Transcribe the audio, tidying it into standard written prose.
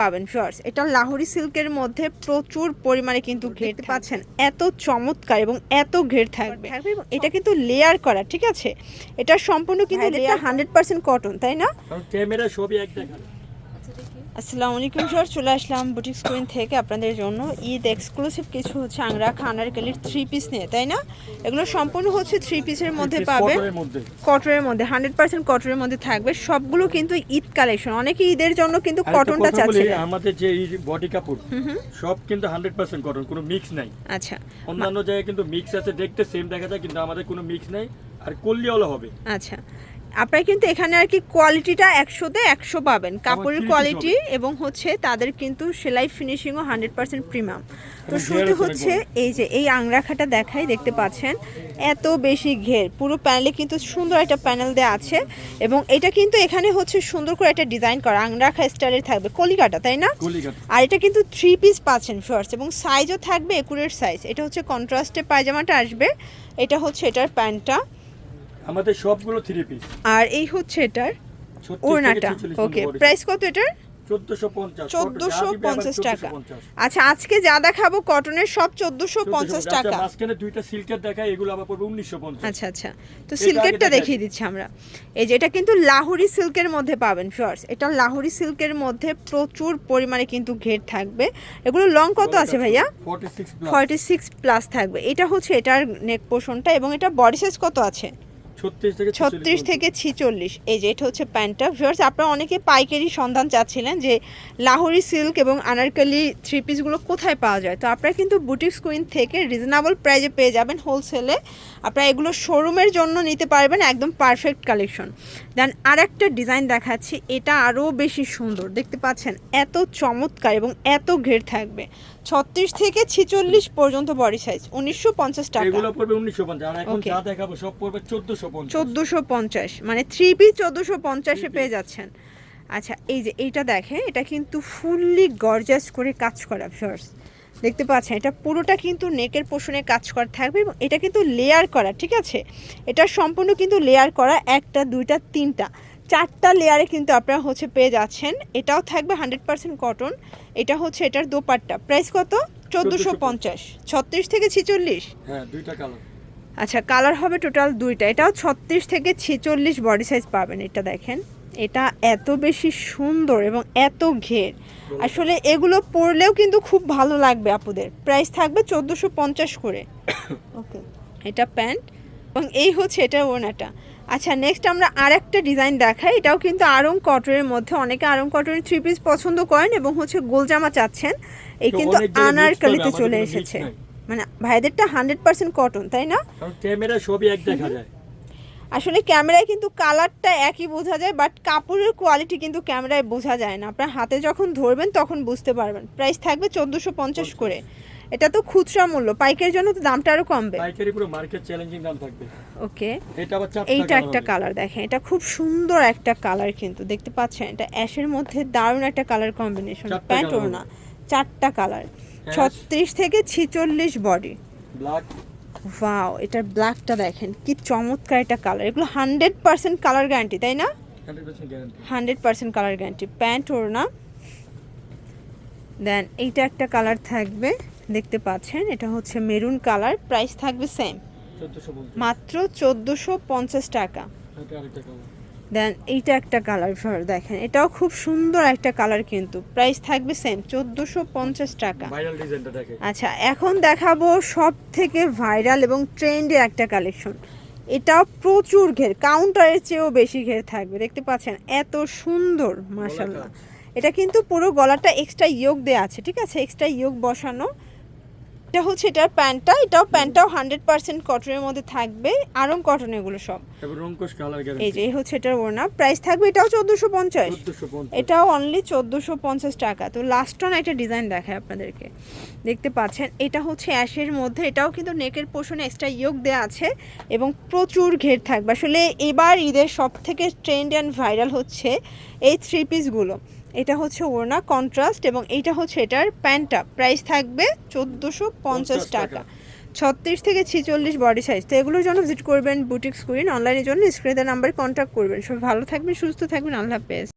পাবেন ভিউয়ার্স, এটা লাহোরি সিল্কের মধ্যে প্রচুর পরিমাণে কিন্তু ঘের পাচ্ছেন, এত চমৎকার এবং এত ঘের থাকবে। এটা কিন্তু লেয়ার করা, ঠিক আছে, এটা সম্পূর্ণ কিন্তু লেয়ার 100% কটন, তাই না? ক্যামেরা ছবি এক দেখা। আসসালামু আলাইকুম ভিউয়ার্স, চলে আসলাম বুটিক্স কুইন থেকে আপনাদের জন্য ঈদ এক্সক্লুসিভ কিছু হচ্ছে আংরাখা আনারকলির 3 পিস নিয়ে, তাই না? এগুলো সম্পূর্ণ হচ্ছে 3 পিসের মধ্যে পাবেন, কটনের মধ্যে 100% কটনের মধ্যে থাকবে। সবগুলো কিন্তু ঈদ কালেকশন, অনেকে ঈদের জন্য কিন্তু কটনটা চাচ্ছে। আমাদের যে এই বডি কাপড় সব কিন্তু 100% কটন, কোনো মিক্স নাই। আচ্ছা, অন্যান্য জায়গায় কিন্তু মিক্স আছে, দেখতে সেম দেখা যায়, কিন্তু আমাদের কোনো মিক্স নাই, আর কলিয়াওয়ালা হবে। আচ্ছা, আপনারা কিন্তু এখানে আর কি কোয়ালিটিটা 100তে 100 পাবেন, কাপড়ের কোয়ালিটি এবং হচ্ছে তাদের কিন্তু সেলাই ফিনিশিংও 100% প্রিমিয়াম। তো শুরুতে হচ্ছে এই যে এই আংরাখাটা দেখাই, দেখতে পাচ্ছেন এত বেশি ঘের, পুরো প্যানেলে কিন্তু সুন্দর একটা প্যানেল দেওয়া আছে এবং এটা কিন্তু এখানে হচ্ছে সুন্দর করে একটা ডিজাইন করা আংরাখা স্টাইলের থাকবে, কলিকাটা, তাই না? আর এটা কিন্তু 3 পিস পাচ্ছেন ফার্স্ট, এবং সাইজও থাকবে একুরেট সাইজ। এটা হচ্ছে কন্ট্রাস্টে পায়জামাটা আসবে, এটা হচ্ছে এটার প্যান্টটা, আমাদের সবগুলো 3 পিস। আর এই হচ্ছে এটার ওড়নাটা। ওকে, প্রাইস কত এটার? 1450 টাকা। আচ্ছা, আজকে যা দেখাবো কটনের সব 1450 টাকা। মাঝখানে দুইটা সিল্কের দেখাই, এগুলো আবার পড়বে 1950। আচ্ছা আচ্ছা, তো সিল্কেরটা দেখিয়ে দিচ্ছি আমরা। এই যে এটা কিন্তু লাহোরি সিল্কের মধ্যে পাবেন ভিউয়ার্স, এটা লাহোরি সিল্কের মধ্যে প্রচুর পরিমাণে কিন্তু ঘের থাকবে। এগুলো লং কত আছে ভাইয়া? 46 প্লাস থাকবে। এটা হচ্ছে এটার নেক পোর্শনটা, এবং এটা বডি সাইজ কত আছে? 36 থেকে 46। এই যে এটা হচ্ছে প্যান্টটা ভিউয়ার্স। আপনারা অনেকে পাইকারি সন্ধান চাচ্ছিলেন যে লাহোরি সিল্ক এবং আনারকলি 3 পিসগুলো কোথায় পাওয়া যায়, তো আপনারা কিন্তু বুটিক্স কুইন থেকে রিজনেবল প্রাইসে পেয়ে যাবেন হোলসেলে। আপনারা এগুলো শোরুমের জন্য নিতে পারবেন, একদম পারফেক্ট কালেকশন। দেন আর একটা ডিজাইন দেখাচ্ছি, এটা আরও বেশি সুন্দর, দেখতে পাচ্ছেন এত চমৎকার এবং এত ঘের থাকবে। 36 থেকে 46 পর্যন্ত বডি সাইজ, 1950 টাকা। এগুলো পড়বে 1950, আর এখন যা দেখাবো সব পড়বে 1450, মানে 3 পিস 1450 এ পেয়ে যাচ্ছেন। আচ্ছা, এই যে এইটা দেখেন, এটা কিন্তু ফুললি গর্জাস করে কাজ করা ভিউয়ার্স, দেখতে পাচ্ছেন এটা পুরোটা কিন্তু নেকের পোর্শনে কাজ করা থাকবে, এবং এটা কিন্তু লেয়ার করা, ঠিক আছে, এটা সম্পূর্ণ কিন্তু লেয়ার করা, একটা দুইটা তিনটা 4টা লেয়ারে কিন্তু আপনারা হচ্ছে পেয়ে যাচ্ছেন। এটাও থাকবে 100% কটন। এটা হচ্ছে এটার দোপাট্টা, প্রাইস কত? 1450। 36 থেকে 46। হ্যাঁ, দুইটা কালার। আচ্ছা, কালার হবে টোটাল দুইটা। এটাও 36 থেকে 46 বডি সাইজ পাবেন। এটা দেখেন, এটা এত বেশি সুন্দর এবং এত ঘের, আসলে এগুলো পরলেও কিন্তু খুব ভালো লাগবে আপুদের। প্রাইস থাকবে 1450 করে। ওকে, এটা প্যান্ট, এবং এই হচ্ছে এটা ওড়নাটা। আচ্ছা, নেক্সট আমরা আর একটা ডিজাইন দেখাই। এটাও কিন্তু আরং কটনের মধ্যে, অনেকে আরং কটনের 3 পিস পছন্দ করেন এবং হচ্ছে গোলজামা চাচ্ছেন, এই কিন্তু আনারকলিতে চলে এসেছে। মানে ভাইদেরটা 100% কটন, তাই না? ক্যামেরা ছবি এক দেখা যায়, আসলে ক্যামেরায় কিন্তু কালারটা একই বোঝা যায়, বাট কাপড়ের কোয়ালিটি কিন্তু ক্যামেরায় বোঝা যায় না। আপনার হাতে যখন ধরবেন তখন বুঝতে পারবেন। প্রাইস থাকবে 1450 করে। এটা তো খুচরা মূল্য, পাইকারির জন্য তো দামটা আরো কমবে। পাইকারি পুরো মার্কেট চ্যালেঞ্জিং দাম থাকবে। ওকে, এটা আবার এইটা একটা কালার দেখেন, এটা খুব সুন্দর একটা কালার কিন্তু, দেখতে পাচ্ছেন এটা অ্যাশের মধ্যে দারুণ একটা কালার কম্বিনেশন। প্যান্ট ওড়না 4টা কালার, 36 থেকে 46 বডি। ব্ল্যাক, ওয়াও, এটার ব্ল্যাকটা দেখেন কি চমৎকার একটা কালার। এগুলো 100% কালার গ্যারান্টি, তাই না? 100% কালার গ্যারান্টি। প্যান্ট ওড়না, দেন এইটা একটা কালার থাকবে, দেখতে পাচ্ছেন এটা হচ্ছে মেরুন কালার। প্রাইস থাকবে সেম, মাত্র 1450 টাকা। দেন এইটা একটা কালার দেখেন, এটাও খুব সুন্দর একটা কালার কিন্তু, প্রাইস থাকবে সেম 1450 টাকা। আচ্ছা, এখন দেখাবো সব থেকে ভাইরাল এবং ট্রেন্ডে একটা কালেকশন। এটাও প্রচুর ঘের, কাউন্টারের চেয়েও বেশি ঘের থাকবে, দেখতে পাচ্ছেন এত সুন্দর, মাশাআল্লাহ। এটা কিন্তু পুরো গলাটা এক্সট্রা ইয়োগ দেওয়া আছে, ঠিক আছে, এক্সট্রা ইয়োগ বসানো। এটা হচ্ছে এটার প্যান্টটা, প্যান্টটাও 100% কটনের মধ্যে থাকবে, আরং কটন এগুলো সব। এই যে এই হচ্ছে এটার ওড়না, প্রাইস থাকবে এটাও 1450। এটাও অনলি 1450 টাকা। তো লাস্ট অন একটা ডিজাইন দেখায় আপনাদেরকে, দেখতে পাচ্ছেন এটা হচ্ছে অ্যাশের মধ্যে, এটাও কিন্তু নেকের পোর্শনে এক্সট্রা ইয়োগ দেওয়া আছে এবং প্রচুর ঘের থাকবে। আসলে এবার ঈদের সব থেকে ট্রেন্ড অ্যান্ড ভাইরাল হচ্ছে এই 3 পিসগুলো। এটা হচ্ছে ওড়না কন্ট্রাস্ট, এবং এইটা হচ্ছে এটার প্যান্টটা। প্রাইস থাকবে 1450 টাকা। 36 থেকে 46 বডি সাইজ। তো এগুলোর জন্য ভিজিট করবেন বুটিক্স কুইন। অনলাইনের জন্য স্ক্রিনে দেওয়া নাম্বারে কন্ট্যাক্ট করবেন। সবাই ভালো থাকবেন, সুস্থ থাকবেন, আল্লাহ হাফেজ।